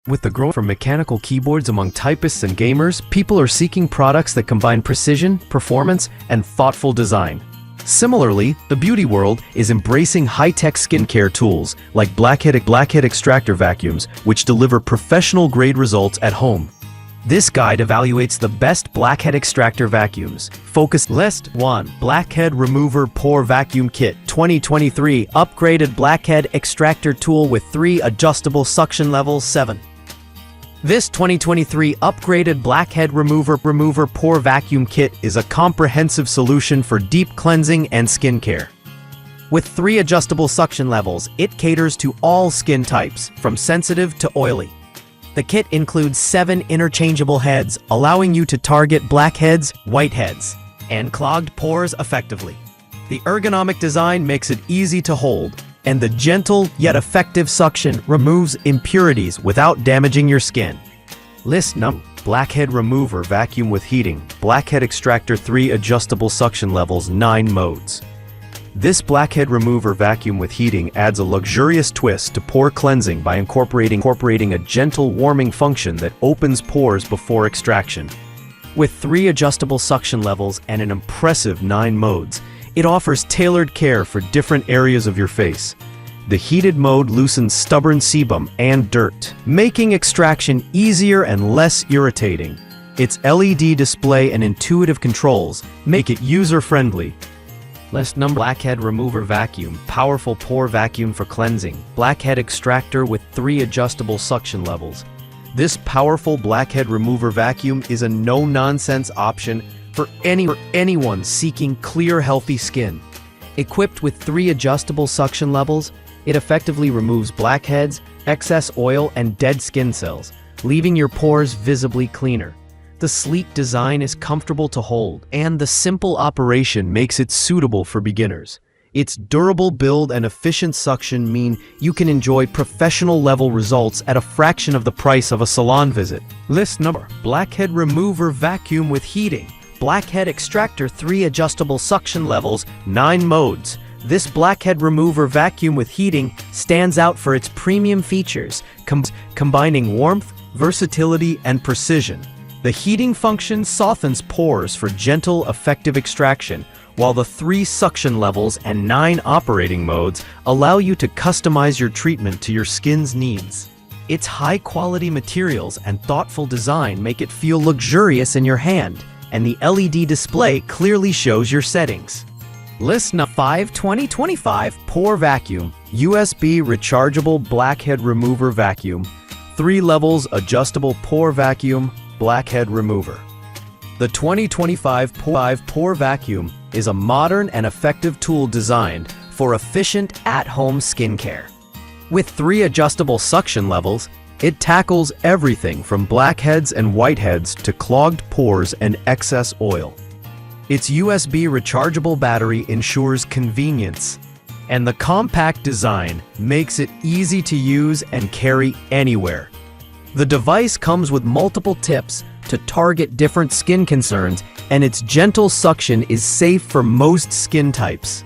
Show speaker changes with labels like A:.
A: With the growth from mechanical keyboards among typists and gamers, people are seeking products that combine precision, performance, and thoughtful design. Similarly, the beauty world is embracing high-tech skincare tools like Blackhead Extractor Vacuums, which deliver professional-grade results at home. This guide evaluates the best Blackhead Extractor Vacuums. Focus List 1. Blackhead Remover Pore Vacuum Kit 2023 Upgraded Blackhead Extractor Tool with 3 adjustable suction levels 7. This 2023 upgraded Blackhead Remover Pore Vacuum Kit is a comprehensive solution for deep cleansing and skincare. With 3 adjustable suction levels, it caters to all skin types, from sensitive to oily. The kit includes 7 interchangeable heads, allowing you to target blackheads, whiteheads, and clogged pores effectively. The ergonomic design makes it easy to hold, and the gentle yet effective suction removes impurities without damaging your skin. List number: Blackhead Remover Vacuum with Heating, Blackhead Extractor 3 Adjustable Suction Levels 9 Modes. This Blackhead Remover Vacuum with Heating adds a luxurious twist to pore cleansing by incorporating a gentle warming function that opens pores before extraction. With 3 adjustable suction levels and an impressive 9 modes, it offers tailored care for different areas of your face. The heated mode loosens stubborn sebum and dirt, making extraction easier and less irritating. Its LED display and intuitive controls make it user-friendly. List number: Blackhead Remover Vacuum, Powerful Pore Vacuum for Cleansing, Blackhead Extractor with 3 adjustable suction levels. This powerful Blackhead Remover Vacuum is a no-nonsense option for anyone seeking clear, healthy skin. Equipped with 3 adjustable suction levels, it effectively removes blackheads, excess oil, and dead skin cells, leaving your pores visibly cleaner. The sleek design is comfortable to hold, and the simple operation makes it suitable for beginners. Its durable build and efficient suction mean you can enjoy professional-level results at a fraction of the price of a salon visit. List number: Blackhead Remover Vacuum with Heating, Blackhead Extractor 3 Adjustable Suction Levels 9 Modes. This Blackhead Remover Vacuum with Heating stands out for its premium features, combining warmth, versatility, and precision. The heating function softens pores for gentle, effective extraction, while the 3 suction levels and 9 operating modes allow you to customize your treatment to your skin's needs. Its high-quality materials and thoughtful design make it feel luxurious in your hand, and the LED display clearly shows your settings. List number 5. 2025 Pore Vacuum, USB Rechargeable Blackhead Remover Vacuum, 3 levels adjustable pore vacuum, Blackhead Remover. The 2025 Pore Vacuum is a modern and effective tool designed for efficient at-home skincare. With 3 adjustable suction levels, it tackles everything from blackheads and whiteheads to clogged pores and excess oil. Its USB rechargeable battery ensures convenience, and the compact design makes it easy to use and carry anywhere. The device comes with multiple tips to target different skin concerns, and its gentle suction is safe for most skin types.